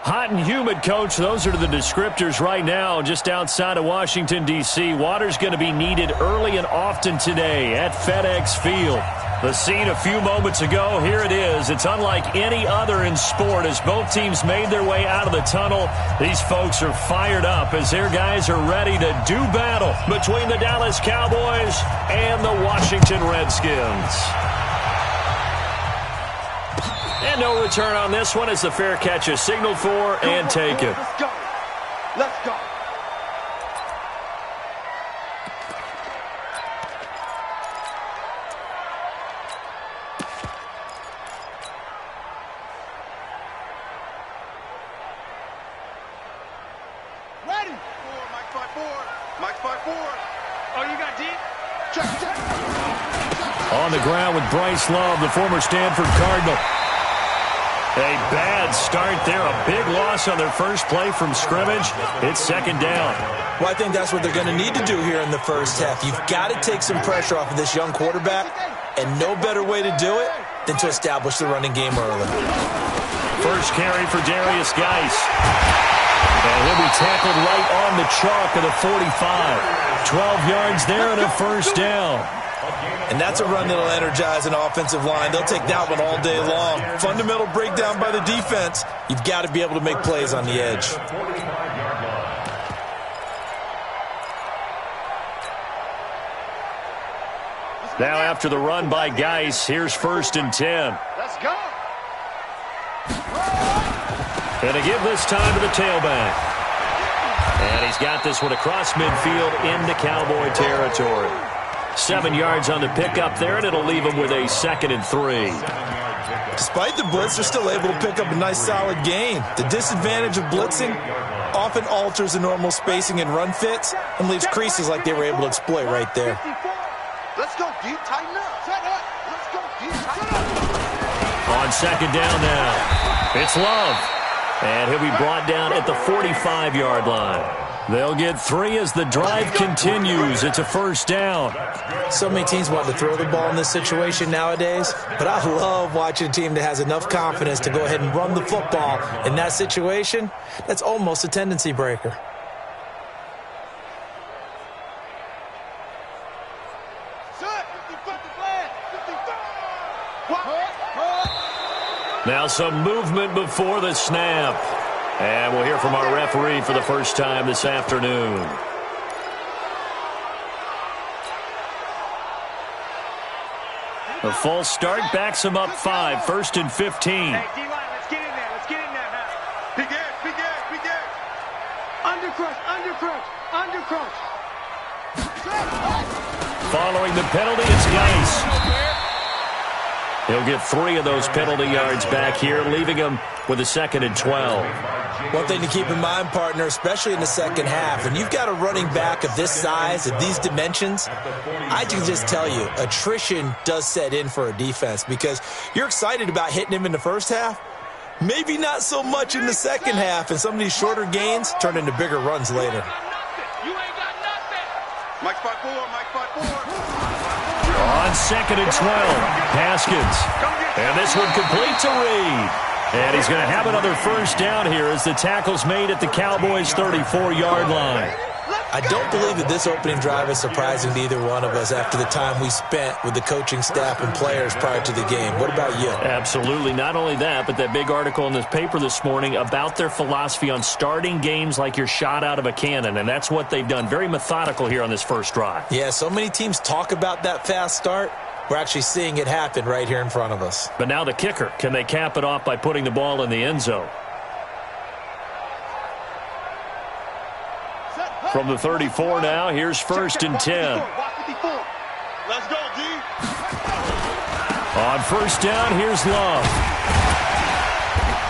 Hot and humid, Coach. Those are the descriptors right now just outside of Washington, D.C. Water's going to be needed early and often today at FedEx Field. The scene a few moments ago, here it is. It's unlike any other in sport as both teams made their way out of the tunnel. These folks are fired up as their guys are ready to do battle between the Dallas Cowboys and the Washington Redskins. And no return on this one as the fair catch is signaled for and taken. Let's go. Let's go. Ready. Mike 5-4. Mike 5-4. Oh, you got deep? Check. On the ground with Bryce Love, the former Stanford Cardinal. A bad start there. A big loss on their first play from scrimmage. It's second down. Well, I think that's what they're going to need to do here in the first half. You've got to take some pressure off of this young quarterback, and no better way to do it than to establish the running game early. First carry for Darius Geis. And he'll be tackled right on the chalk of the 45. 12 yards there and a first down. And that's a run that'll energize an offensive line. They'll take that one all day long. Fundamental breakdown by the defense. You've got to be able to make plays on the edge. Now after the run by Geis, here's 1st and 10. Let's go. And to give this time to the tailback. And he's got this one across midfield into Cowboy territory. 7 yards on the pickup there, and it'll leave him with a 2nd and 3. Despite the blitz, they're still able to pick up a nice solid gain. The disadvantage of blitzing often alters the normal spacing and run fits and leaves creases like they were able to exploit right there. Let's go deep, tighten up. Set up. Let's go deep, tighten up. On second down now, it's Love. And he'll be brought down at the 45-yard line. They'll get 3 as the drive continues. It's a first down. So many teams want to throw the ball in this situation nowadays, but I love watching a team that has enough confidence to go ahead and run the football in that situation. That's almost a tendency breaker. Now some movement before the snap. And we'll hear from our referee for the first time this afternoon. A false start backs him up 5, 1st and 15. Hey, D-line, let's get in there. Let's get in there now. Big edge, big edge, big edge. Undercrush, undercrush, undercrush. Following the penalty, it's Geis. He'll get 3 of those penalty yards back here, leaving him with a 2nd and 12. One thing to keep in mind, partner, especially in the second half, when you've got a running back of this size, of these dimensions, I can just tell you, attrition does set in for a defense because you're excited about hitting him in the first half, maybe not so much in the second half, and some of these shorter gains turn into bigger runs later. You ain't got nothing. Mike 5-4, Mike 5-4. On 2nd and 12, Haskins. And this one complete to Reed. And he's going to have another first down here as the tackle's made at the Cowboys' 34-yard line. I don't believe that this opening drive is surprising to either one of us after the time we spent with the coaching staff and players prior to the game. What about you? Absolutely. Not only that, but that big article in this paper this morning about their philosophy on starting games like you're shot out of a cannon, and that's what they've done. Very methodical here on this first drive. Yeah, so many teams talk about that fast start. We're actually seeing it happen right here in front of us. But now the kicker. Can they cap it off by putting the ball in the end zone? From the 34 now, here's 1st and 10. Let's go, D. On first down, here's Love.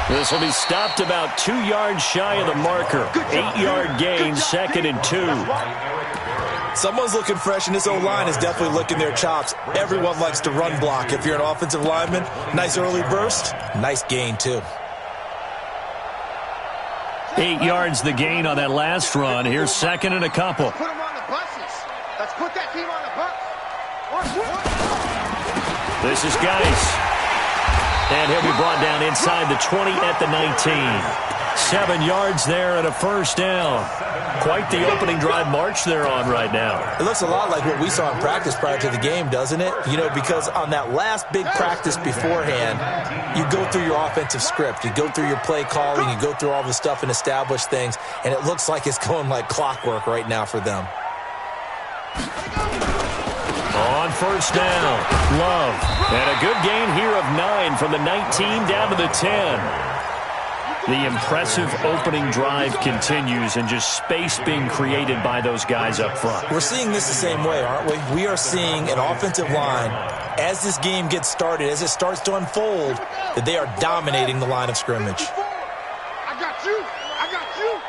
This will be stopped about 2 yards shy of the marker. 8-yard gain, 2nd and 2. Someone's looking fresh, and this O-line is definitely licking their chops. Everyone likes to run block. If you're an offensive lineman, nice early burst, nice gain, too. 8 yards the gain on that last run. Here's 2nd and a couple. Put them on the buses. Let's put that team on the bus. This is Geis. And he'll be brought down inside the 20 at the 19. 7 yards there and a first down. Quite the opening drive march they're on right now. It looks a lot like what we saw in practice prior to the game, doesn't it? You know, because on that last big practice beforehand, you go through your offensive script. You go through your play calling. You go through all the stuff and establish things. And it looks like it's going like clockwork right now for them. On first down, Love. And a good gain here of 9 from the 19 down to the 10. The impressive opening drive continues and just space being created by those guys up front. We're seeing this the same way, aren't we? We are seeing an offensive line, as this game gets started, as it starts to unfold, that they are dominating the line of scrimmage. I got you. I got you.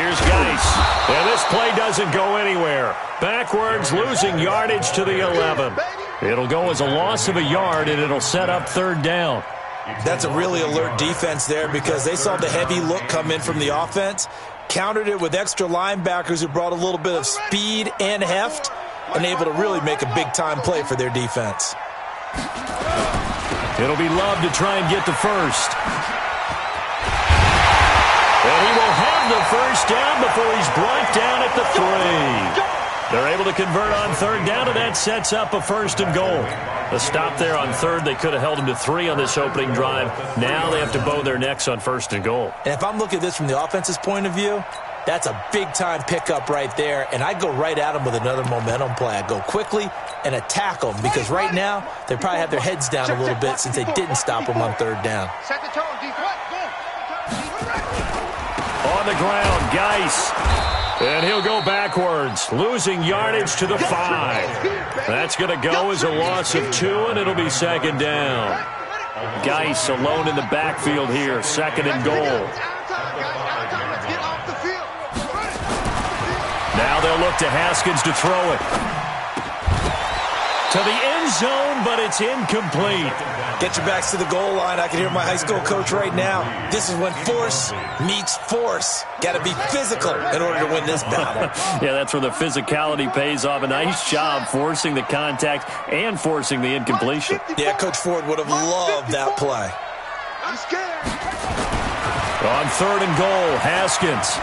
Here's Geis. And this play doesn't go anywhere. Backwards, losing yardage to the 11. It'll go as a loss of a yard, and it'll set up third down. That's a really alert defense there because they saw the heavy look come in from the offense, countered it with extra linebackers who brought a little bit of speed and heft, and able to really make a big-time play for their defense. It'll be Love to try and get the first. And he will have the first down before he's brought down at the 3. They're able to convert on third down, and that sets up a first and goal. A stop there on third. They could have held him to 3 on this opening drive. Now they have to bow their necks on first and goal. And if I'm looking at this from the offense's point of view, that's a big-time pickup right there, and I'd go right at them with another momentum play. I'd go quickly and attack them because right now they probably have their heads down a little bit since they didn't stop them on third down. Set the tone, D. On the ground, Geis. And he'll go backwards, losing yardage to the 5. That's going to go as a loss of 2, and it'll be second down. Geis alone in the backfield here, second and goal. Now they'll look to Haskins to throw it. To the end zone, but it's incomplete. Get your backs to the goal line. I can hear my high school coach right now. This is when force meets force. Got to be physical in order to win this battle. Yeah, that's where the physicality pays off. A nice job forcing the contact and forcing the incompletion. Yeah, Coach Ford would have loved that play. I'm scared. On third and goal, Haskins.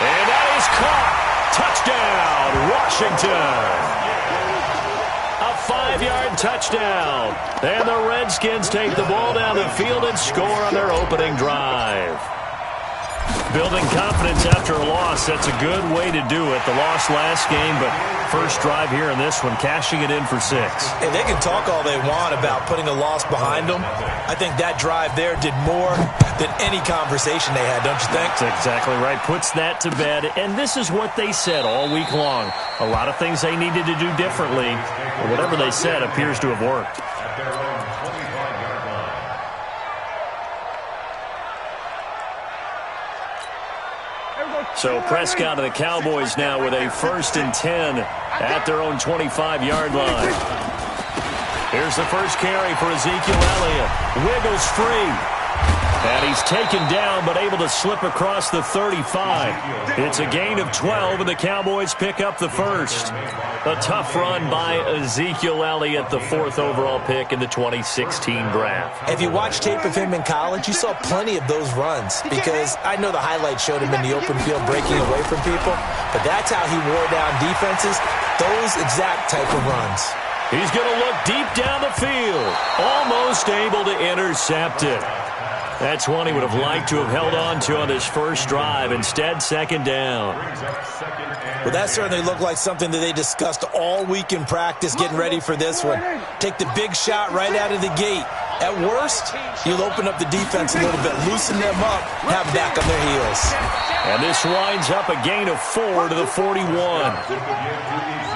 And that is caught. Touchdown, Washington. A 5-yard touchdown. And the Redskins take the ball down the field and score on their opening drive. Building confidence after a loss, that's a good way to do it. The loss last game, but first drive here in this one, cashing it in for 6. And they can talk all they want about putting a loss behind them. I think that drive there did more than any conversation they had, don't you think? That's exactly right. Puts that to bed. And this is what they said all week long. A lot of things they needed to do differently. But whatever they said appears to have worked. So Prescott and the Cowboys now with a 1st and 10 at their own 25-yard line. Here's the first carry for Ezekiel Elliott. Wiggles free. And he's taken down but able to slip across the 35. It's a gain of 12, and the Cowboys pick up the first. A tough run by Ezekiel Elliott, the 4th overall pick in the 2016 draft. If you watch tape of him in college, you saw plenty of those runs because I know the highlights showed him in the open field breaking away from people, but that's how he wore down defenses, those exact type of runs. He's going to look deep down the field, almost able to intercept it. That's one he would have liked to have held on to on his first drive. Instead, second down. Well, that certainly looked like something that they discussed all week in practice getting ready for this one. Take the big shot right out of the gate. At worst, you'll open up the defense a little bit, loosen them up, have them back on their heels. And this winds up a gain of 4 to the 41.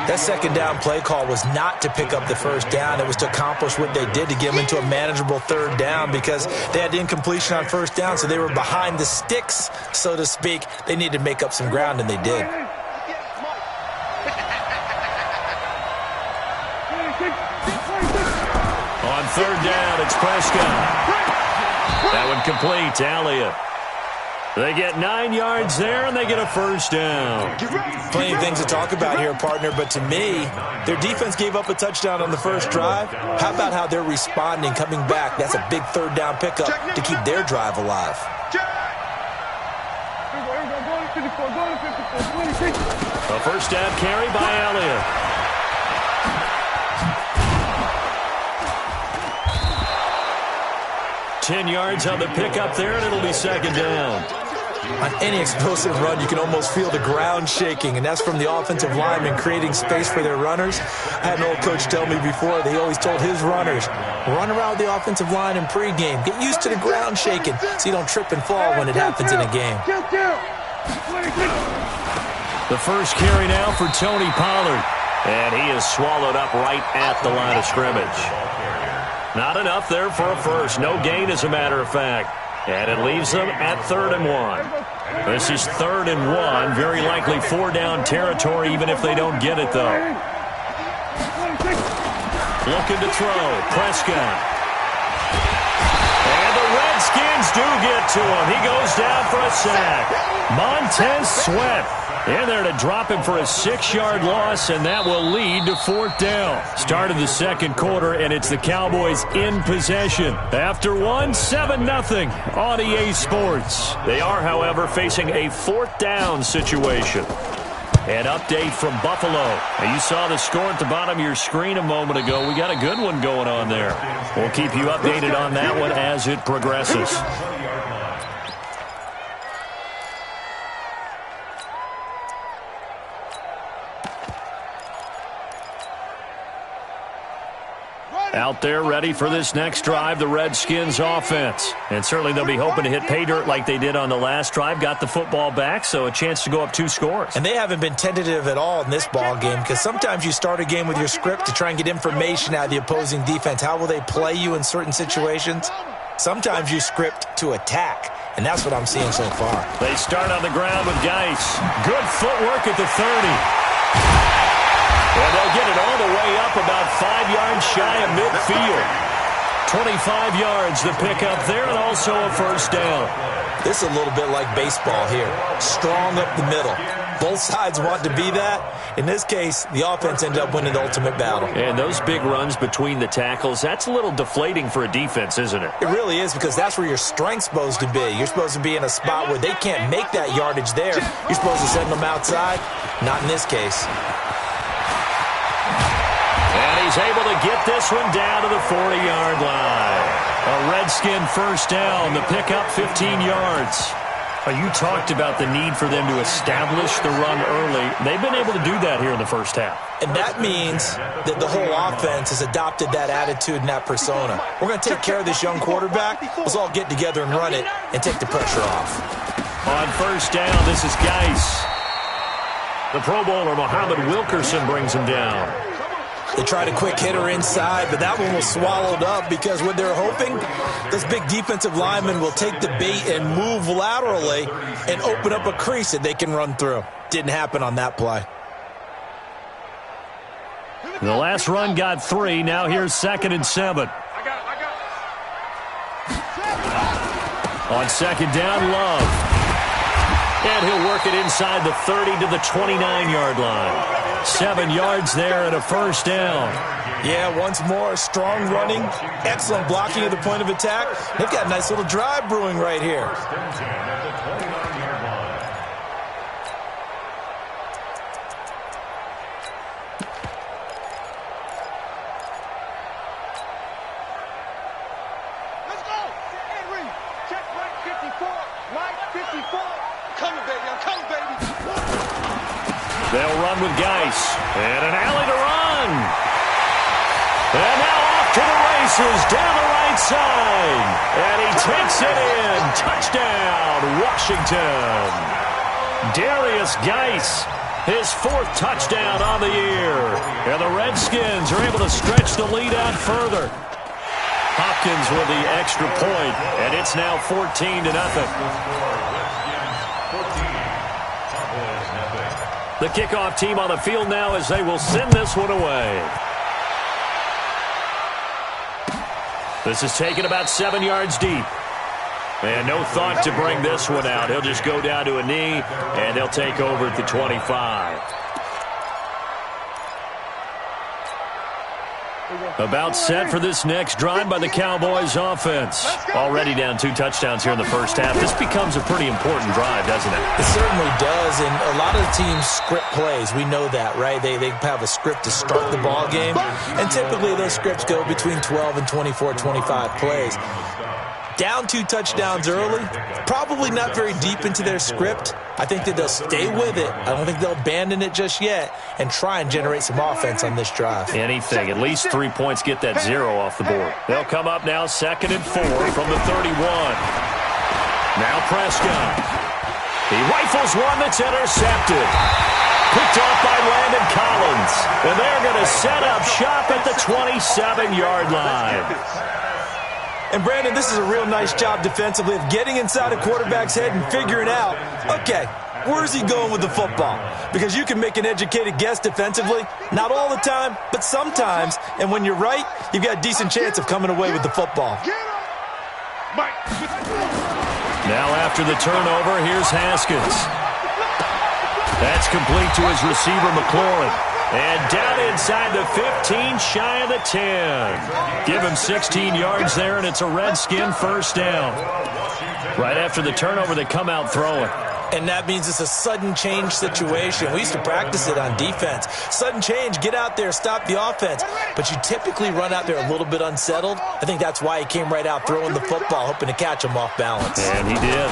That second down play call was not to pick up the first down. It was to accomplish what they did to get them into a manageable third down because they had incompletion on first down, so they were behind the sticks, so to speak. They needed to make up some ground, and they did. On third down, it's Prescott. That one complete to Elliott. They get 9 yards there, and they get a first down. Plenty of things to talk about here, partner, but to me, their defense gave up a touchdown on the first drive. How about how they're responding, coming back? That's a big third down pickup to keep their drive alive. A first down carry by Elliott. $10 yards on the pickup there, and it'll be second down. On any explosive run, you can almost feel the ground shaking, and that's from the offensive linemen creating space for their runners. I had an old coach tell me before, they always told his runners, run around the offensive line in pregame. Get used to the ground shaking so you don't trip and fall when it happens in a game. The first carry now for Tony Pollard, and he is swallowed up right at the line of scrimmage. Not enough there for a first. No gain, as a matter of fact. And it leaves them at 3rd and 1. This is 3rd and 1. Very likely 4-down territory, even if they don't get it, though. Looking to throw. Prescott. And the Redskins do get to him. He goes down for a sack. Montez Sweat in there to drop him for a 6-yard loss, and that will lead to 4th down. Start of the second quarter, and it's the Cowboys in possession. After 7-0 on EA Sports. They are, however, facing a 4th down situation. An update from Buffalo. Now, you saw the score at the bottom of your screen a moment ago. We got a good one going on there. We'll keep you updated on that one as it progresses. Out there ready for this next drive, the Redskins offense. And certainly they'll be hoping to hit pay dirt like they did on the last drive. Got the football back, so a chance to go up 2 scores. And they haven't been tentative at all in this ball game, because sometimes you start a game with your script to try and get information out of the opposing defense. How will they play you in certain situations? Sometimes you script to attack, and that's what I'm seeing so far. They start on the ground with Geis. Good footwork at the 30. And they'll get it all the way up about 5 yards shy of midfield. 25 yards the pickup there, and also a first down. This is a little bit like baseball here. Strong up the middle. Both sides want to be that. In this case, the offense ended up winning the ultimate battle. And those big runs between the tackles, that's a little deflating for a defense, isn't it? It really is, because that's where your strength's supposed to be. You're supposed to be in a spot where they can't make that yardage there. You're supposed to send them outside. Not in this case. And he's able to get this one down to the 40-yard line. A Redskin first down, the pickup 15 yards. You talked about the need for them to establish the run early. They've been able to do that here in the first half. And that means that the whole offense has adopted that attitude and that persona. We're going to take care of this young quarterback. Let's all get together and run it and take the pressure off. On first down, this is Geis. The Pro Bowler, Muhammad Wilkerson, brings him down. They tried a quick hitter inside, but that one was swallowed up because what they're hoping, this big defensive lineman will take the bait and move laterally and open up a crease that they can run through. Didn't happen on that play. The last run got 3. Now here's 2nd and 7. On second down, Love. And he'll work it inside the 30 to the 29-yard line. 7 yards there and a first down. Yeah, once more, strong running, excellent blocking at the point of attack. They've got a nice little drive brewing right here. Let's go. Henry, checkpoint 54, right 54. Coming, baby, I'm coming, baby. They'll run with Geis. And an alley to run. And now off to the races down the right side. And he takes it in. Touchdown, Washington. Darius Geis, his 4th touchdown on the year. And the Redskins are able to stretch the lead out further. Hopkins with the extra point, and it's now 14-0. The kickoff team on the field now as they will send this one away. This is taken about 7 yards deep. And no thought to bring this one out. He'll just go down to a knee, and they'll take over at the 25. About set for this next drive by the Cowboys offense. Already down 2 touchdowns here in the first half. This becomes a pretty important drive, doesn't it? It certainly does, and a lot of the teams script plays. We know that, right? They have a script to start the ball game, and typically those scripts go between 12 and 24, 25 plays. Down 2 touchdowns early, probably not very deep into their script. I think that they'll stay with it. I don't think they'll abandon it just yet and try and generate some offense on this drive. Anything. At least 3 points get that 0 off the board. They'll come up now 2nd and 4 from the 31. Now Prescott. He rifles one that's intercepted. Picked off by Landon Collins. And they're going to set up shop at the 27-yard line. And, Brandon, this is a real nice job defensively of getting inside a quarterback's head and figuring out, okay, where's he going with the football? Because you can make an educated guess defensively, not all the time, but sometimes. And when you're right, you've got a decent chance of coming away with the football. Now after the turnover, here's Haskins. That's complete to his receiver, McLaurin. And down inside the 15, shy of the 10. Give him 16 yards there, and it's a Redskin first down. Right after the turnover, they come out throwing. And that means it's a sudden change situation. We used to practice it on defense. Sudden change, get out there, stop the offense. But you typically run out there a little bit unsettled. I think that's why he came right out throwing the football, hoping to catch him off balance. And he did.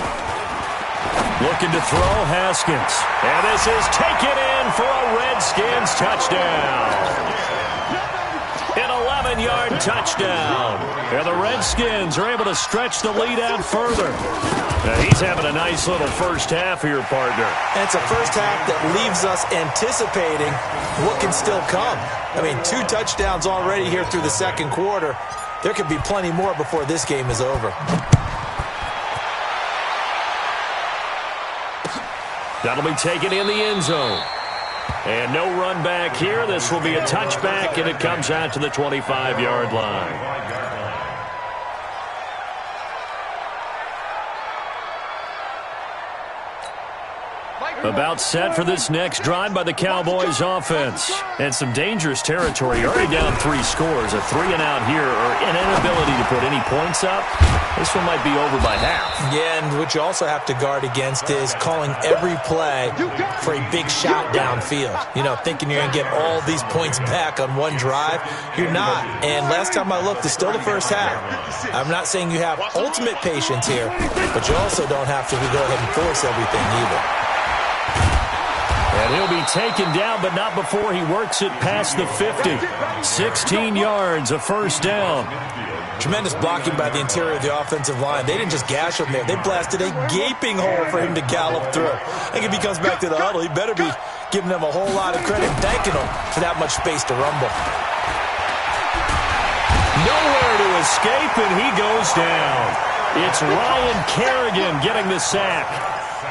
Looking to throw, Haskins. And this is taken in for a Redskins touchdown. An 11-yard touchdown. And the Redskins are able to stretch the lead out further. Now he's having a nice little first half here, partner. And it's a first half that leaves us anticipating what can still come. I mean, 2 touchdowns already here through the second quarter. There could be plenty more before this game is over. That'll be taken in the end zone. And no run back here. This will be a touchback, and it comes out to the 25-yard line. About set for this next drive by the Cowboys offense. And some dangerous territory. Already down 3 scores. A 3-and-out here, or an inability to put any points up. This one might be over by half. Yeah, and what you also have to guard against is calling every play for a big shot downfield. You know, thinking you're going to get all these points back on one drive. You're not. And last time I looked, it's still the first half. I'm not saying you have ultimate patience here, but you also don't have to go ahead and force everything either. And he'll be taken down, but not before he works it past the 50. 16 yards, a first down. Tremendous blocking by the interior of the offensive line. They didn't just gash him there. They blasted a gaping hole for him to gallop through. I think if he comes back to the huddle, he better be giving them a whole lot of credit and thanking them for that much space to rumble. Nowhere to escape, and he goes down. It's Ryan Kerrigan getting the sack.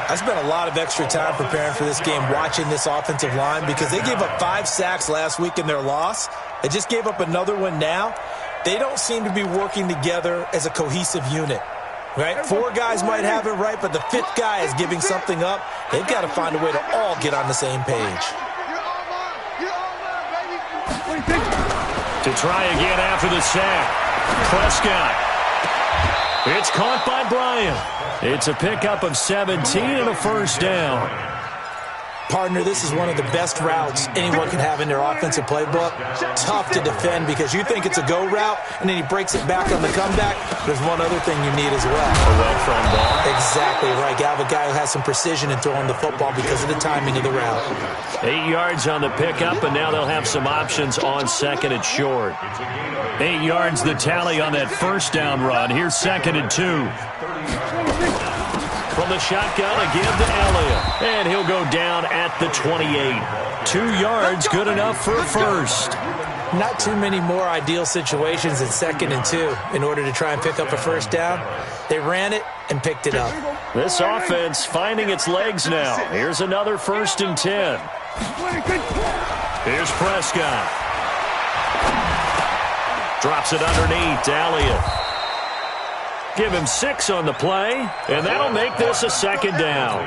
I spent a lot of extra time preparing for this game watching this offensive line because they gave up 5 sacks last week in their loss. They just gave up another one now. They don't seem to be working together as a cohesive unit, right? 4 guys might have it right, but the 5th guy is giving something up. They've got to find a way to all get on the same page. To try again after the sack. Prescott. It's caught by Bryant. It's a pickup of 17 and a first down. Partner, this is one of the best routes anyone can have in their offensive playbook. Tough to defend because you think it's a go route, and then he breaks it back on the comeback. There's one other thing you need as well. A well-thrown ball. Exactly right. You have a guy who has some precision in throwing the football because of the timing of the route. 8 yards on the pickup, and now they'll have some options on second and short. 8 yards the tally on that first down run. Here's 2nd and 2. From the shotgun again to Elliott. And he'll go down at the 28. 2 yards, good enough for a first. Not too many more ideal situations in 2nd and 2 in order to try and pick up a first down. They ran it and picked it up. This offense finding its legs now. Here's another 1st and 10. Here's Prescott. Drops it underneath to Elliott. Give him 6 on the play, and that'll make this a second down.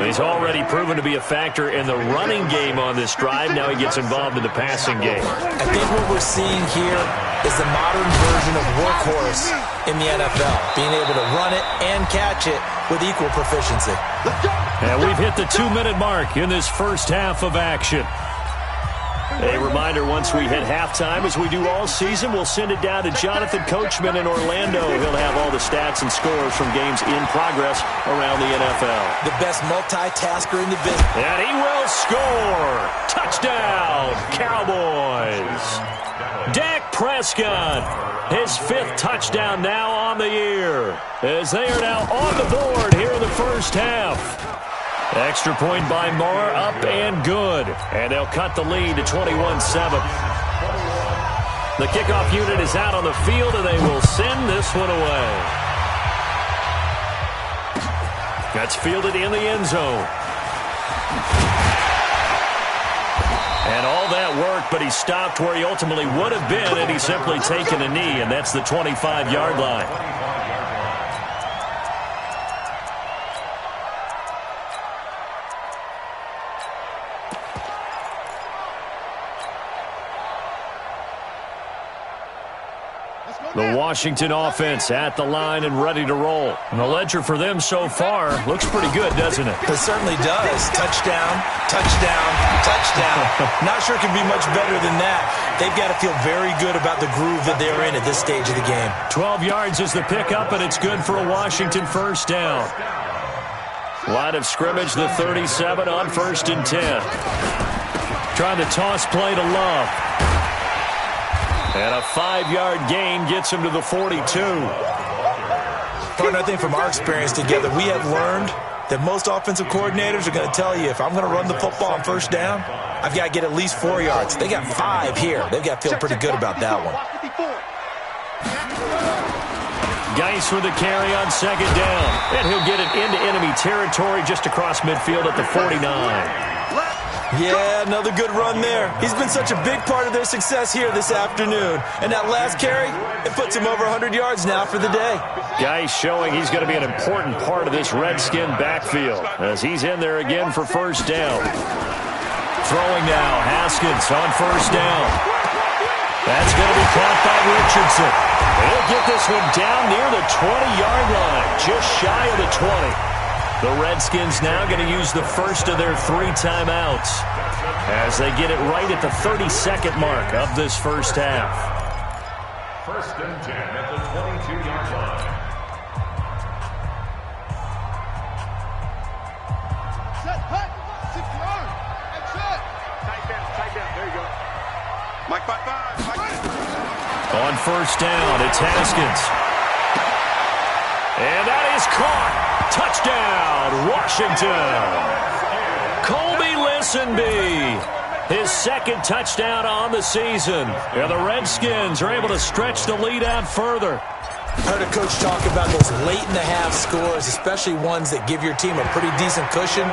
He's already proven to be a factor in the running game on this drive. Now he gets involved in the passing game. I think what we're seeing here is the modern version of workhorse in the NFL, being able to run it and catch it with equal proficiency. And we've hit the 2-minute mark in this first half of action. A reminder, once we hit halftime, as we do all season, we'll send it down to Jonathan Coachman in Orlando. He'll have all the stats and scores from games in progress around the NFL. The best multitasker in the business. And he will score. Touchdown, Cowboys. Dak Prescott, his 5th touchdown now on the year, as they are now on the board here in the first half. Extra point by Moore, up and good. And they'll cut the lead to 21-7. The kickoff unit is out on the field, and they will send this one away. That's fielded in the end zone. And all that work, but he stopped where he ultimately would have been had he simply taken a knee, and that's the 25-yard line. The Washington offense at the line and ready to roll. And the ledger for them so far looks pretty good, doesn't it? It certainly does. Touchdown, touchdown, touchdown. Not sure it can be much better than that. They've got to feel very good about the groove that they're in at this stage of the game. 12 yards is the pickup, and it's good for a Washington first down. Line of scrimmage, the 37 on 1st and 10. Trying to toss play to Love. And a 5-yard gain gets him to the 42. Partner, I think from our experience together, we have learned that most offensive coordinators are going to tell you, if I'm going to run the football on first down, I've got to get at least 4 yards. They got 5 here. They've got to feel pretty good about that one. Geis with the carry on 2nd down. And he'll get it into enemy territory just across midfield at the 49. Yeah, another good run there. He's been such a big part of their success here this afternoon. And that last carry, it puts him over 100 yards now for the day. Geis showing he's going to be an important part of this Redskin backfield as he's in there again for first down. Throwing now, Haskins on first down. That's going to be caught by Richardson. He'll get this one down near the 20-yard line, just shy of the 20. The Redskins now going to use the first of their 3 timeouts as they get it right at the 32nd mark of this first half. 1st and 10 at the 22-yard line. Set, hut, secure, and set. Tight down, there you go. Mike 5-5, Mike. On first down, it's Haskins. And that is caught. Touchdown, Washington. Colby Listenby, his 2nd touchdown on the season. And the Redskins are able to stretch the lead out further. I heard a coach talk about those late-in-the-half scores, especially ones that give your team a pretty decent cushion.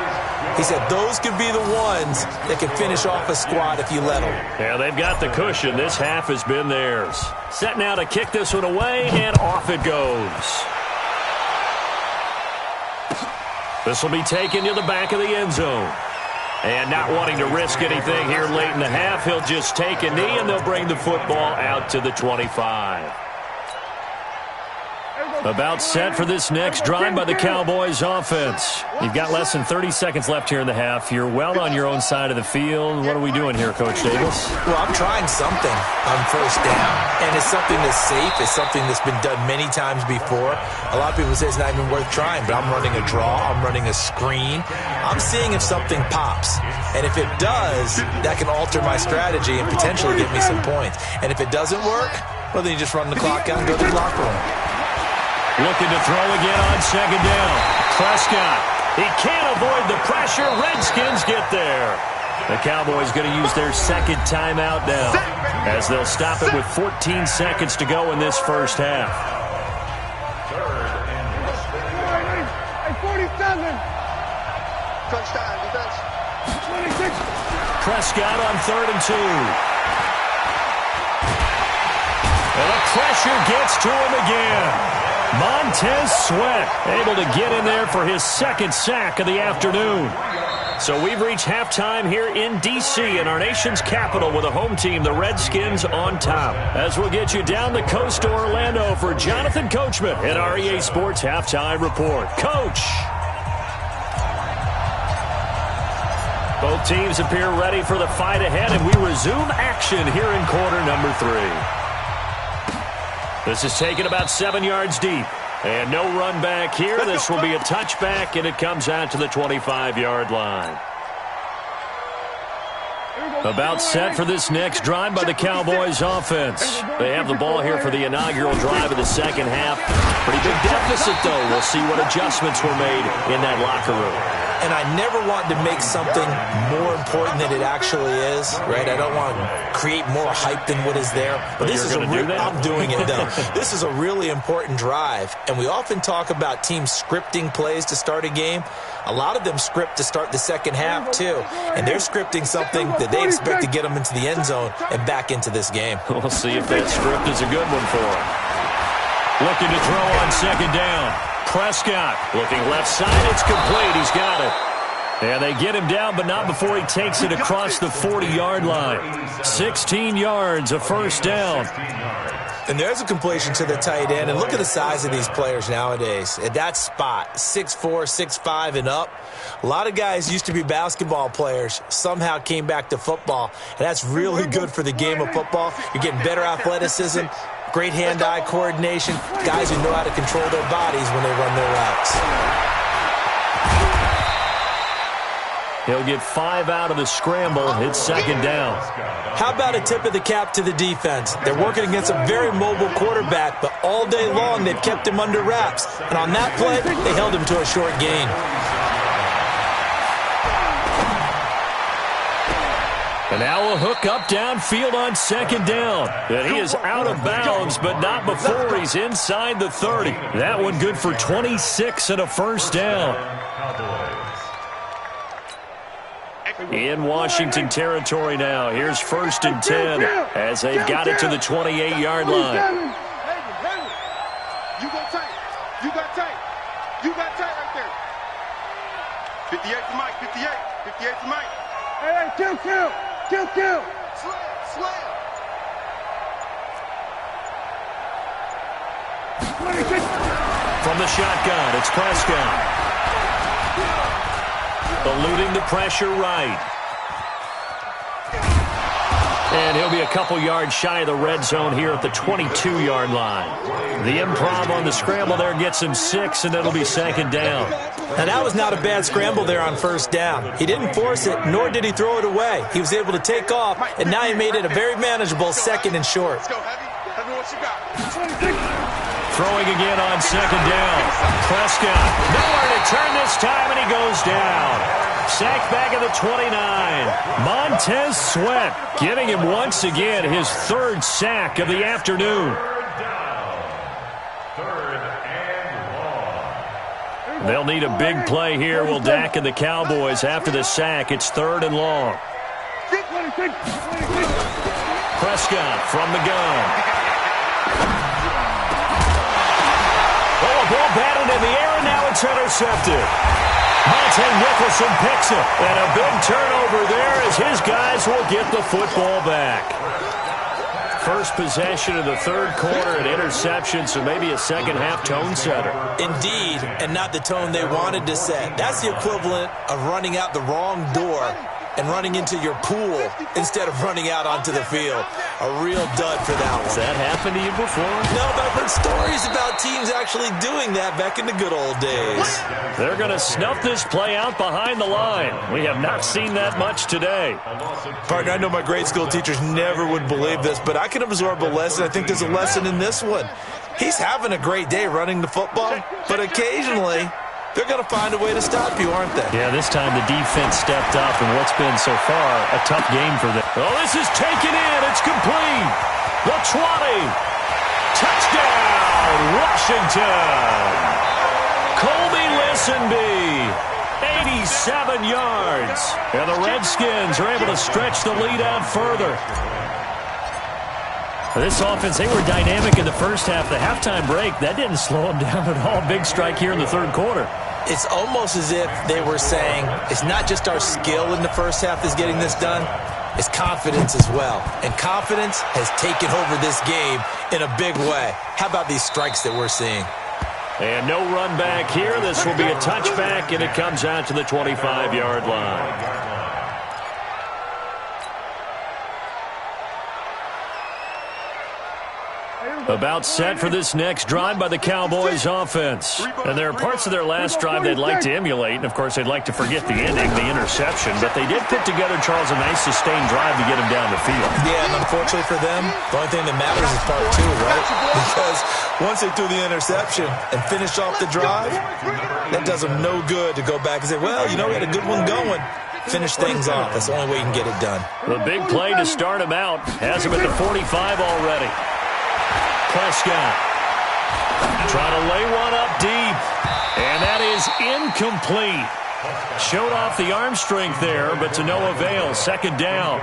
He said those could be the ones that can finish off a squad if you let them. Yeah, they've got the cushion. This half has been theirs. Set now to kick this one away, and off it goes. This will be taken to the back of the end zone. And not wanting to risk anything here late in the half, he'll just take a knee, and they'll bring the football out to the 25. About set for this next drive by the Cowboys offense. You've got less than 30 seconds left here in the half. You're well on your own side of the field. What are we doing here, Coach Davis? Well, I'm trying something on first down, and it's something that's safe. It's something that's been done many times before. A lot of people say it's not even worth trying, but I'm running a draw. I'm running a screen. I'm seeing if something pops, and if it does, that can alter my strategy and potentially get me some points. And if it doesn't work, well, then you just run the clock out and go to the locker room. Looking to throw again on 2nd down. Prescott. He can't avoid the pressure. Redskins get there. The Cowboys going to use their 2nd timeout now as they'll stop it with 14 seconds to go in this first half. 47. Touchdown, defense. 26. Prescott on 3rd and 2. And the pressure gets to him again. Montez Sweat able to get in there for his second sack of the afternoon. So we've reached halftime here in D.C. in our nation's capital with a home team, the Redskins, on top. As we'll get you down the coast to Orlando for Jonathan Coachman in our EA Sports Halftime Report. Coach! Both teams appear ready for the fight ahead, and we resume action here in quarter number 3. This is taken about 7 yards deep. And no run back here. This will be a touchback, and it comes out to the 25-yard line. About set for this next drive by the Cowboys offense. They have the ball here for the inaugural drive of the second half. Pretty big deficit, though. We'll see what adjustments were made in that locker room. And I never want to make something more important than it actually is, right? I don't want to create more hype than what is there. But this is I'm doing it, though. This is a really important drive. And we often talk about teams scripting plays to start a game. A lot of them script to start the second half, too. And they're scripting something that they expect to get them into the end zone and back into this game. We'll see if that script is a good one for them. Looking to throw on second down. Prescott looking left side. It's complete. He's got it. And they get him down, but not before he takes it across the 40-yard line. 16 yards, a first down. And there's a completion to the tight end. And look at the size of these players nowadays. At that spot, 6'4", 6'5", and up. A lot of guys used to be basketball players, somehow came back to football. And that's really good for the game of football. You're getting better athleticism, great hand-eye coordination, guys who know how to control their bodies when they run their routes. He'll get 5 out of the scramble. It's second down. How about a tip of the cap to the defense? They're working against a very mobile quarterback, but all day long they've kept him under wraps. And on that play, they held him to a short gain. And now a hook up downfield on second down. And he is out of bounds, but not before he's inside the 30. That one good for 26 and a first down. In Washington territory now. Here's 1st and 10 as they've got it to the 28-yard line. You got tight. You got tight. You got tight right there. 58 to Mike. 58. 58 to Mike. Hey, kill. Slam. From the shotgun, it's Prescott. Eluding the pressure right. And he'll be a couple yards shy of the red zone here at the 22-yard line. The improv on the scramble there gets him 6, and it'll be second down. And that was not a bad scramble there on first down. He didn't force it, nor did he throw it away. He was able to take off, and now he made it a very manageable second and short. Let's go, Heavy, what you got? Throwing again on second down. Prescott, nowhere to turn this time, and he goes down. Sacked back at the 29. Montez Sweat giving him once again his 3rd sack of the afternoon. They'll need a big play here. Will Dak and the Cowboys after the sack. It's 3rd and long. Prescott from the gun. Oh, a ball batted in the air, and now it's intercepted. Monte Nicholson picks it. And a big turnover there as his guys will get the football back. First possession of the 3rd quarter, an interception, so maybe a second-half tone setter. Indeed, and not the tone they wanted to set. That's the equivalent of running out the wrong door and running into your pool instead of running out onto the field. A real dud for that one. Has that happened to you before? No, but I've heard stories about teams actually doing that back in the good old days. They're going to snuff this play out behind the line. We have not seen that much today. Partner, I know my grade school teachers never would believe this, but I can absorb a lesson. I think there's a lesson in this one. He's having a great day running the football, but occasionally they're going to find a way to stop you, aren't they? Yeah, this time the defense stepped up in what's been so far a tough game for them. Oh, this is taken in. It's complete. The 20. Touchdown, Washington. Colby Listenby, 87 yards. And the Redskins are able to stretch the lead out further. This offense, they were dynamic in the first half. The halftime break, that didn't slow them down at all. Big strike here in the third quarter. It's almost as if they were saying, it's not just our skill in the first half that's getting this done, it's confidence as well. And confidence has taken over this game in a big way. How about these strikes that we're seeing? And no run back here. This will be a touchback, and it comes out to the 25-yard line. About set for this next drive by the Cowboys offense. And there are parts of their last drive they'd like to emulate, and of course they'd like to forget the ending, the interception, but they did put together, Charles, a nice sustained drive to get them down the field. Yeah, and unfortunately for them, the only thing that matters is part two, right? Because once they threw the interception and finished off the drive, that does them no good to go back and say, well, you know, we had a good one going. Finish things off. That's the only way you can get it done. The big play to start him out has him at the 45 already. Prescott trying to lay one up deep, and that is incomplete. Showed off the arm strength there, but to no avail. Second down.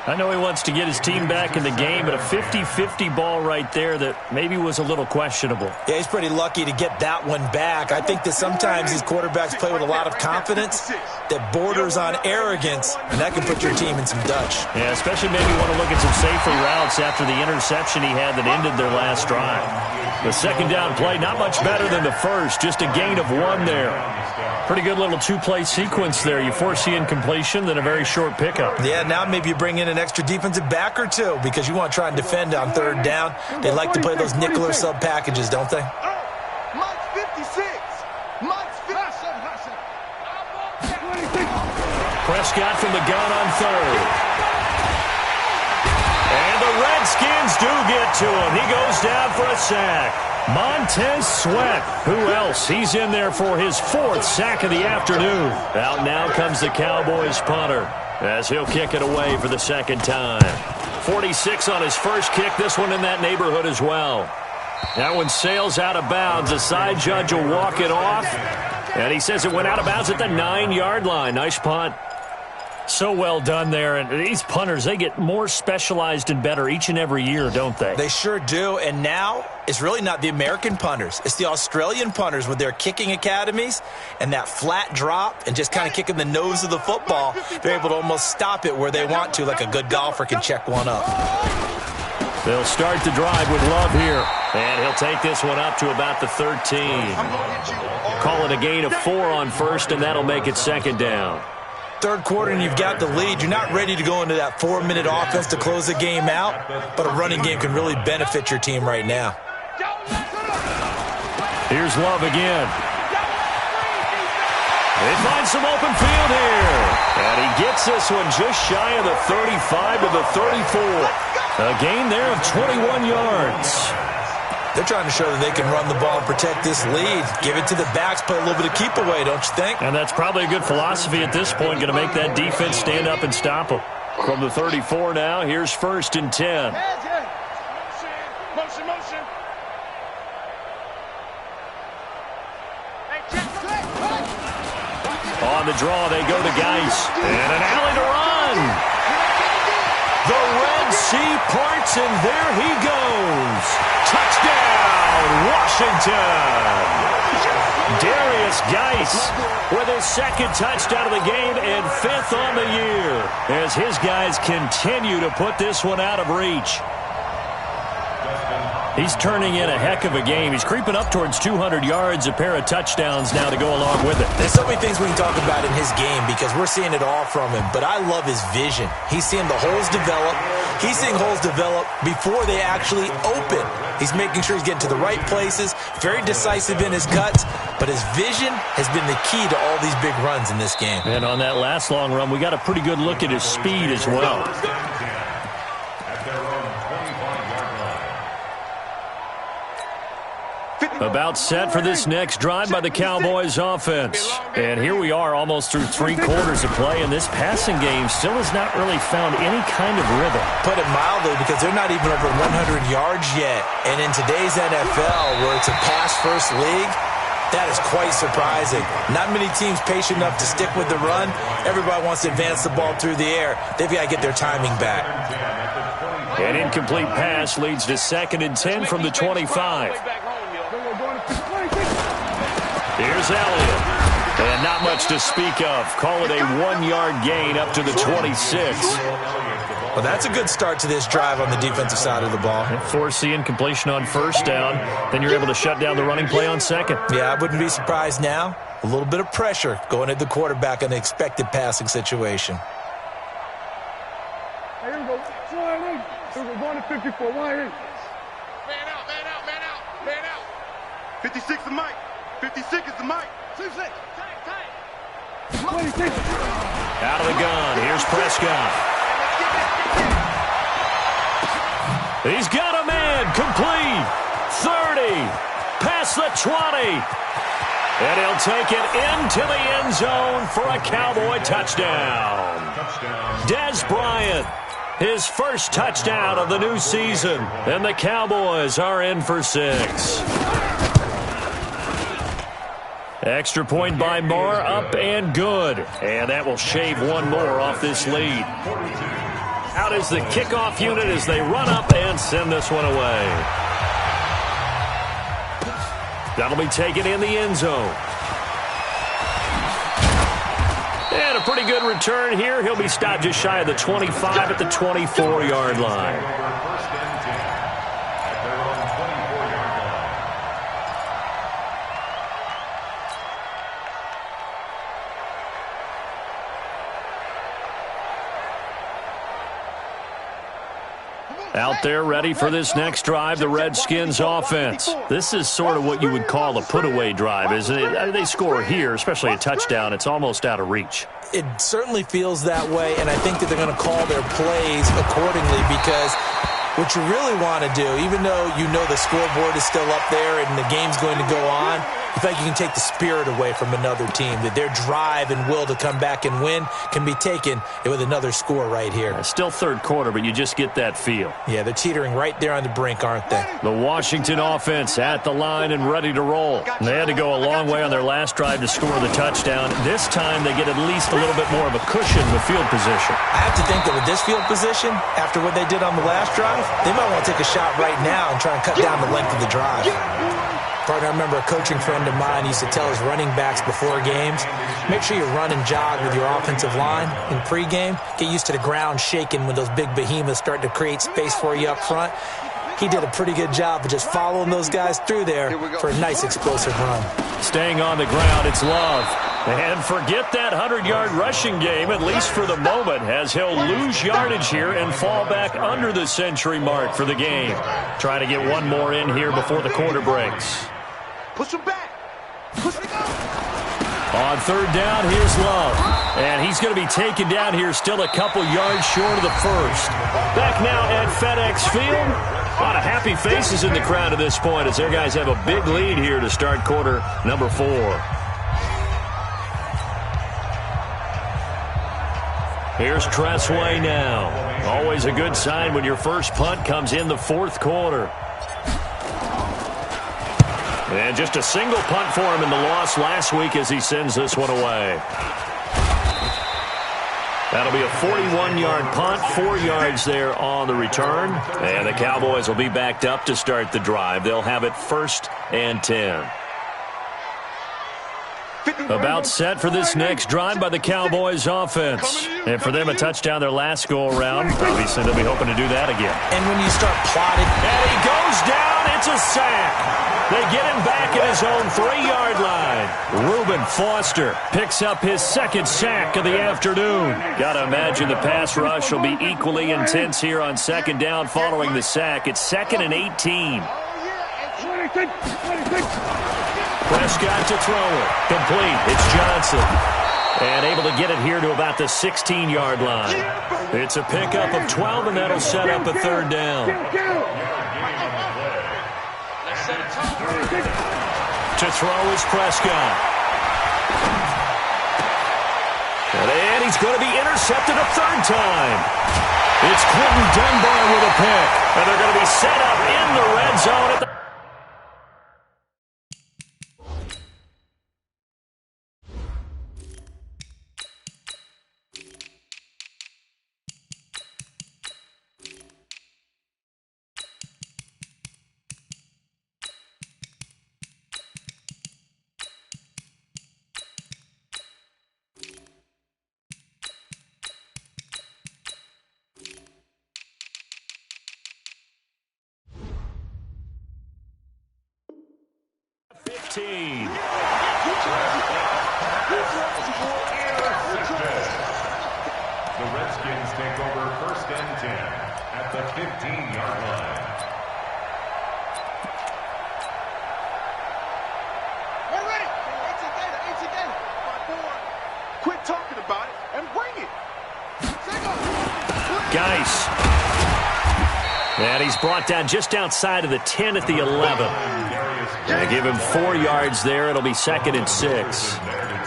I know he wants to get his team back in the game, but a 50-50 ball right there that maybe was a little questionable. Yeah, he's pretty lucky to get that one back. I think that sometimes these quarterbacks play with a lot of confidence that borders on arrogance, and that can put your team in some Dutch. Yeah, especially maybe want to look at some safer routes after the interception he had that ended their last drive. The second down play, not much better than the first, just a gain of one there. Pretty good little two-play sequence there. You force the incompletion, then a very short pickup. Yeah, now maybe you bring in an extra defensive back or two because you want to try and defend on third down. They like to play those nickel or sub packages, don't they? Mike's 56. Mike's 57. Prescott from the gun on third. And the Redskins do get to him. He goes down for a sack. Montez Sweat. Who else? He's in there for his fourth sack of the afternoon. Out now comes the Cowboys punter as he'll kick it away for the second time. 46 on his first kick. This one in that neighborhood as well. That one sails out of bounds. The side judge will walk it off. And he says it went out of bounds at the 9-yard line. Nice punt. So well done there. And these punters, they get more specialized and better each and every year, don't they? They sure do. And now it's really not the American punters. It's the Australian punters with their kicking academies and that flat drop and just kind of kicking the nose of the football. They're able to almost stop it where they want to, like a good golfer can check one up. They'll start the drive with Love here. And he'll take this one up to about the 13. Call it a gain of 4 on first, and that'll make it second down. Third quarter and you've got the lead. You're not ready to go into that 4-minute offense to close the game out, but a running game can really benefit your team right now. Here's Love again. They find some open field here. And he gets this one just shy of the 35 to the 34. A gain there of 21 yards. They're trying to show that they can run the ball and protect this lead. Give it to the backs, play a little bit of keep away, don't you think? And that's probably a good philosophy at this point, going to make that defense stand up and stop them. From the 34 now, here's first and 10. Motion. On the draw, they go to Geis. And an alley to run. The Red Sea parts, and there he goes. Touchdown, Washington. Darius Geis with his second touchdown of the game and 5th on the year as his guys continue to put this one out of reach. He's turning in a heck of a game. He's creeping up towards 200 yards, a pair of touchdowns now to go along with it. There's so many things we can talk about in his game because we're seeing it all from him, but I love his vision. He's seeing the holes develop. He's seeing holes develop before they actually open. He's making sure he's getting to the right places, very decisive in his cuts, but his vision has been the key to all these big runs in this game. And on that last long run, we got a pretty good look at his speed as well. About set for this next drive by the Cowboys offense. And here we are almost through 3 quarters of play, and this passing game still has not really found any kind of rhythm. Put it mildly, because they're not even over 100 yards yet. And in today's NFL, where it's a pass-first league, that is quite surprising. Not many teams patient enough to stick with the run. Everybody wants to advance the ball through the air. They've got to get their timing back. An incomplete pass leads to 2nd and 10 from the 25. Here's Elliott. And not much to speak of. Call it a 1-yard gain up to the 26. Well, that's a good start to this drive on the defensive side of the ball. Force the incompletion on 1st down. Then you're able to shut down the running play on 2nd. Yeah, I wouldn't be surprised now. A little bit of pressure going at the quarterback in an expected passing situation. Here we go. Wide in. Here we go. Going to 54. Wide in. Man out, man out, man out, man out. 56 is Mike. 56 is the Mike. 26. Tight. 26. Out of the gun. Here's Prescott. He's got a man. Complete. 30. Past the 20. And he'll take it into the end zone for a Cowboy touchdown. Dez Bryant, his first touchdown of the new season. And the Cowboys are in for 6. Extra point by Marr, up and good. And that will shave one more off this lead. Out is the kickoff unit as they run up and send this one away. That'll be taken in the end zone. And a pretty good return here. He'll be stopped just shy of the 25 at the 24-yard line. Out there ready for this next drive, the Redskins offense. This is sort of what you would call a put-away drive, isn't it? They score here, especially a touchdown. It's almost out of reach. It certainly feels that way, and I think that they're going to call their plays accordingly because what you really want to do, even though you know the scoreboard is still up there and the game's going to go on, you think you can take the spirit away from another team, that their drive and will to come back and win can be taken with another score right here. Still 3rd quarter, but you just get that feel. Yeah, they're teetering right there on the brink, aren't they? The Washington offense at the line and ready to roll. They had to go a long way on their last drive to score the touchdown. This time they get at least a little bit more of a cushion with field position. I have to think that with this field position, after what they did on the last drive, they might want to take a shot right now and try and cut down the length of the drive. Partner, I remember a coaching friend of mine used to tell his running backs before games, make sure you run and jog with your offensive line in pregame. Get used to the ground shaking when those big behemoths start to create space for you up front. He did a pretty good job of just following those guys through there for a nice explosive run. Staying on the ground, it's Love. And forget that 100-yard rushing game, at least for the moment, as he'll lose yardage here and fall back under the century mark for the game. Trying to get one more in here before the quarter breaks. Push him back. Push him On 3rd down, here's Love. And he's going to be taken down here still a couple yards short of the 1st. Back now at FedEx Field. A lot of happy faces in the crowd at this point as their guys have a big lead here to start quarter number 4. Here's Tressway now. Always a good sign when your first punt comes in the 4th quarter. And just a single punt for him in the loss last week as he sends this one away. That'll be a 41-yard punt, 4 yards there on the return. And the Cowboys will be backed up to start the drive. They'll have it 1st and 10. About set for this next drive by the Cowboys offense. And for them, a touchdown their last go-around. Obviously, they'll be hoping to do that again. And when you start plotting... And he goes down. It's a sack. They get him back at his own 3-yard line. Reuben Foster picks up his 2nd sack of the afternoon. Got to imagine the pass rush will be equally intense here on 2nd down following the sack. It's 2nd and 18. Prescott to throw it. Complete. It's Johnson. And able to get it here to about the 16-yard line. It's a pickup of 12, and that'll set up a 3rd down. To throw is Prescott. And he's going to be intercepted a 3rd time. It's Quentin Dunbar with a pick. And they're going to be set up in the red zone at the 15. The Redskins take over 1st and 10 at the 15-yard line. We're ready. Quit talking about it and bring it. Geis. And he's brought down just outside of the 10 at the 11. They give him 4 yards there. It'll be 2nd and 6.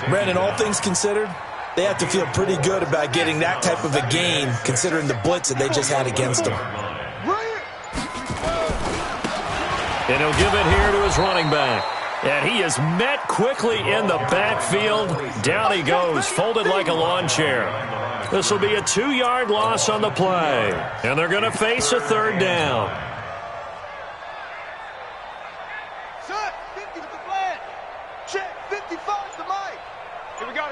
Brandon, all things considered, they have to feel pretty good about getting that type of a game, considering the blitz that they just had against them. And he'll give it here to his running back. And he is met quickly in the backfield. Down he goes, folded like a lawn chair. This will be a 2-yard loss on the play. And they're going to face a 3rd down. Shut. 50 with the flag. Check. 55 the mic. Here we go.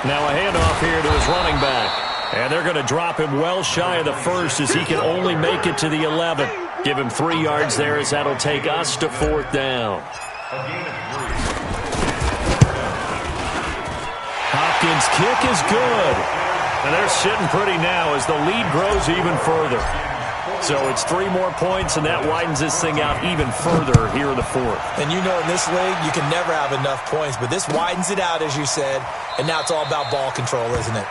Now a handoff here to his running back. And they're going to drop him well shy of the 1st as he can only make it to the 11. Give him 3 yards there as that'll take us to 4th down. Hopkins' kick is good. And they're sitting pretty now as the lead grows even further. So it's 3 more points, and that widens this thing out even further here in the 4th. And you know in this league, you can never have enough points, but this widens it out, as you said, and now it's all about ball control, isn't it?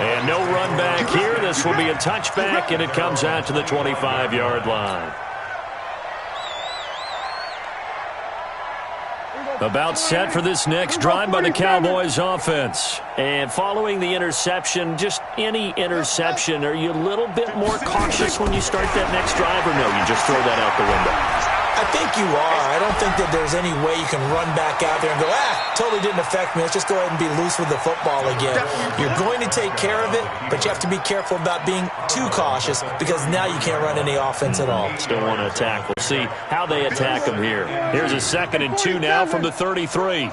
And no run back here. This will be a touchback, and it comes out to the 25-yard line. About set for this next drive by the Cowboys offense. And following the interception, just any interception, are you a little bit more cautious when you start that next drive, or no, you just throw that out the window? I think you are. I don't think that there's any way you can run back out there and go, totally didn't affect me. Let's just go ahead and be loose with the football again. You're going to take care of it, but you have to be careful about being too cautious because now you can't run any offense at all. Still want to attack. We'll see how they attack them here. Here's a 2nd and 2 now from the 33.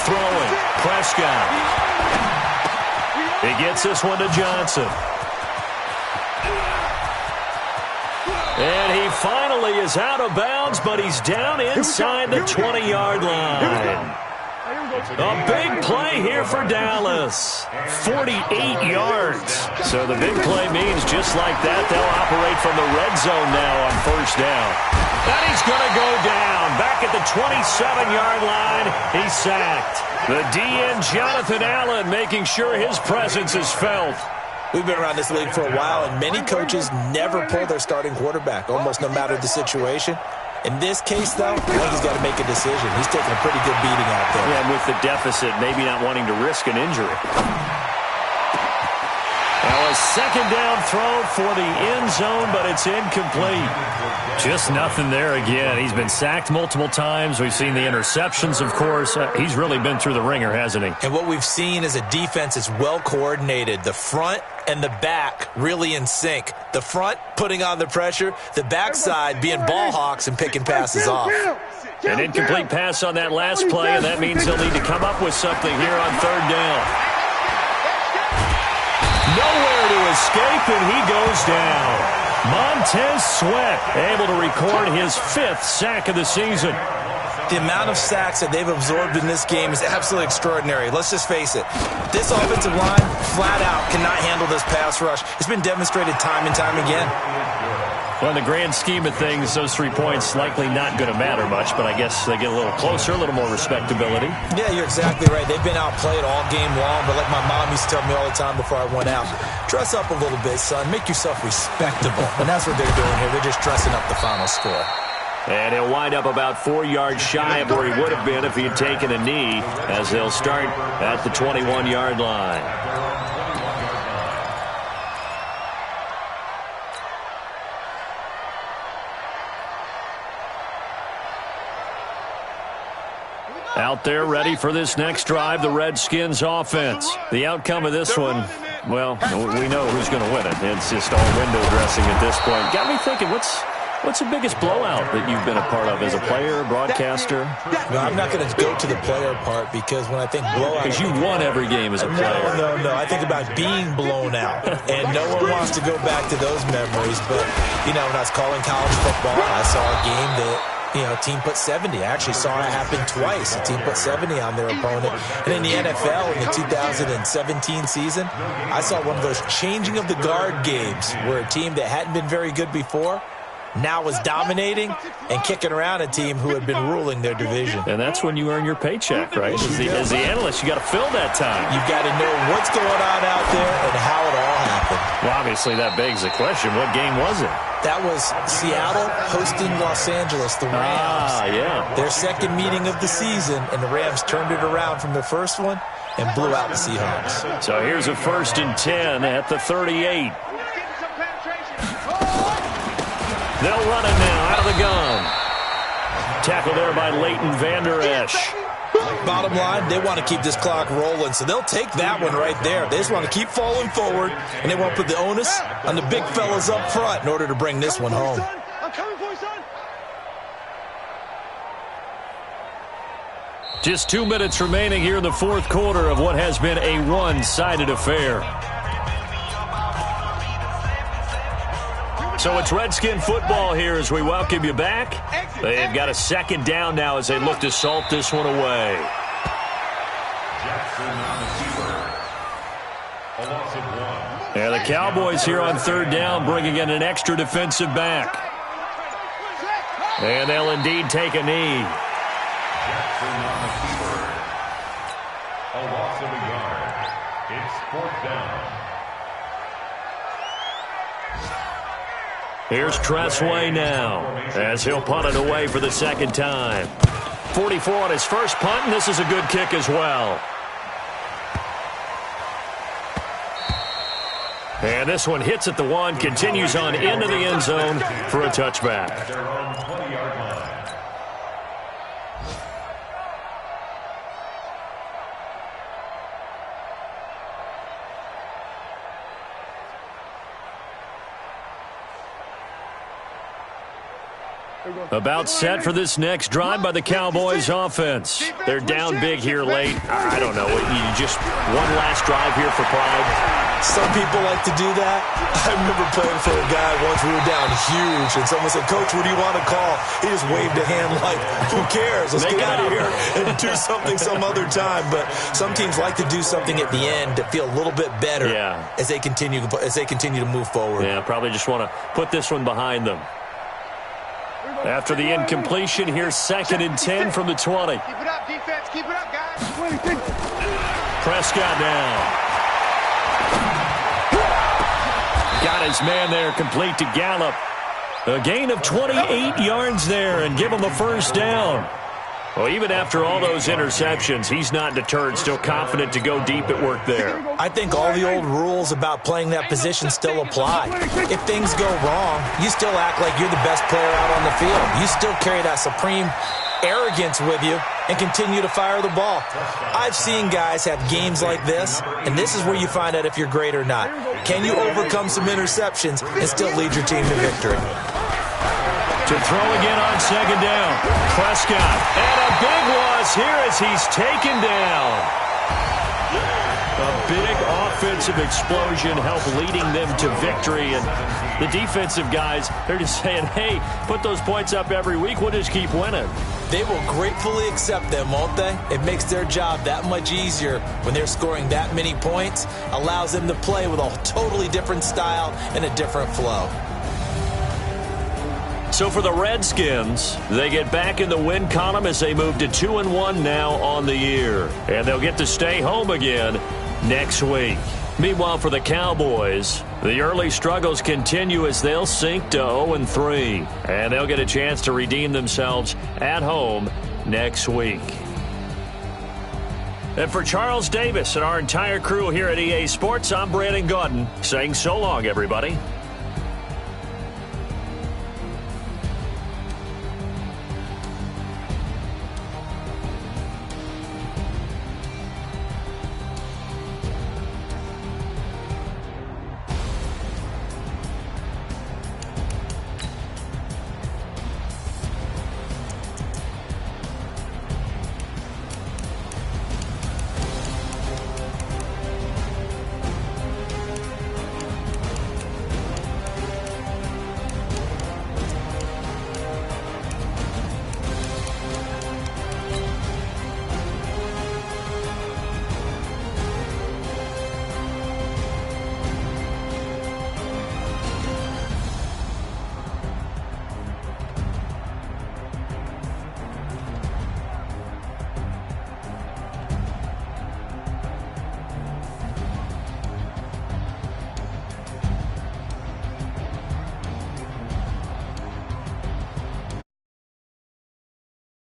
Throwing. Prescott. He gets this one to Johnson. And he finally is out of bounds, but he's down inside the 20-yard line. A big play here for Dallas. 48 yards. So the big play means just like that, they'll operate from the red zone now on 1st down. And he's going to go down. Back at the 27-yard line, he's sacked. The DN, Jonathan Allen, making sure his presence is felt. We've been around this league for a while, and many coaches never pull their starting quarterback, almost no matter the situation. In this case, though, I think he's got to make a decision. He's taking a pretty good beating out there. Yeah, and with the deficit, maybe not wanting to risk an injury. Now a 2nd down throw for the end zone, but it's incomplete. Just nothing there again. He's been sacked multiple times. We've seen the interceptions, of course. He's really been through the ringer, hasn't he? And what we've seen is a defense is well coordinated. The front and the back really in sync. The front putting on the pressure, the backside being ball hawks and picking passes off. An incomplete pass on that last play, and that means they'll need to come up with something here on 3rd down. Nowhere to escape, and he goes down. Montez Sweat able to record his 5th sack of the season. The amount of sacks that they've absorbed in this game is absolutely extraordinary. Let's just face it. This offensive line, flat out, cannot handle this pass rush. It's been demonstrated time and time again. Well, in the grand scheme of things, those 3 points likely not going to matter much, but I guess they get a little closer, a little more respectability. Yeah, you're exactly right. They've been outplayed all game long, but like my mom used to tell me all the time before I went out, dress up a little bit, son. Make yourself respectable. And that's what they're doing here. They're just dressing up the final score. And he'll wind up about 4 yards shy of where he would have been if he had taken a knee, as they'll start at the 21-yard line. Out there ready for this next drive, the Redskins offense. The outcome of this one, well, we know who's going to win it. It's just all window dressing at this point. Got me thinking, what's What's the biggest blowout that you've been a part of as a player, broadcaster? No, I'm not going to go to the player part because when I think blowout... Because you won every game as a player. No. I think about being blown out. And no one wants to go back to those memories. But, when I was calling college football, I saw a game that, team put 70. I actually saw it happen twice. A team put 70 on their opponent. And in the NFL, in the 2017 season, I saw one of those changing of the guard games where a team that hadn't been very good before now was dominating and kicking around a team who had been ruling their division. And that's when you earn your paycheck, right? As the analyst, you got to fill that time. You've got to know what's going on out there and how it all happened. Well, obviously, that begs the question, what game was it? That was Seattle hosting Los Angeles, the Rams. Yeah. Their second meeting of the season, and the Rams turned it around from the first one and blew out the Seahawks. So here's a 1st and 10 at the 38. They'll run it now out of the gun. Tackled there by Leighton Vander Esch. Bottom line, they want to keep this clock rolling, so they'll take that one right there. They just want to keep falling forward, and they want to put the onus on the big fellas up front in order to bring this one home. Just 2 minutes remaining here in the fourth quarter of what has been a one-sided affair. So it's Redskin football here as we welcome you back. They've got a 2nd down now as they look to salt this one away. Yeah, the Cowboys here on 3rd down bringing in an extra defensive back. And they'll indeed take a knee. A loss of a yard. It's 4th down. Here's Tressway now as he'll punt it away for the 2nd time. 44 on his first punt, and this is a good kick as well. And this one hits at the 1, continues on into the end zone for a touchback. At their own 20-yard line. About set for this next drive by the Cowboys offense. They're down big here late. I don't know. You just one last drive here for pride. Some people like to do that. I remember playing for a guy once. We were down huge, and someone said, "Coach, what do you want to call?" He just waved a hand like, "Who cares? Let's get out of here and do something some other time." But some teams like to do something at the end to feel a little bit better as they continue to move forward. Yeah, probably just want to put this one behind them. After the incompletion, here's 2nd and 10 from the 20. Keep it up, defense. Keep it up, guys. Prescott down. Got his man there, complete to Gallup. A gain of 28 yards there and give him a 1st down. Well, even after all those interceptions, he's not deterred, still confident to go deep at work there. I think all the old rules about playing that position still apply. If things go wrong, you still act like you're the best player out on the field. You still carry that supreme arrogance with you and continue to fire the ball. I've seen guys have games like this, and this is where you find out if you're great or not. Can you overcome some interceptions and still lead your team to victory? To throw again on 2nd down. Prescott. And a big loss here as he's taken down. A big offensive explosion helped leading them to victory. And the defensive guys, they're just saying, hey, put those points up every week. We'll just keep winning. They will gratefully accept them, won't they? It makes their job that much easier when they're scoring that many points. Allows them to play with a totally different style and a different flow. So for the Redskins, they get back in the win column as they move to 2-1 now on the year. And they'll get to stay home again next week. Meanwhile, for the Cowboys, the early struggles continue as they'll sink to 0-3. And they'll get a chance to redeem themselves at home next week. And for Charles Davis and our entire crew here at EA Sports, I'm Brandon Gaudin saying so long, everybody.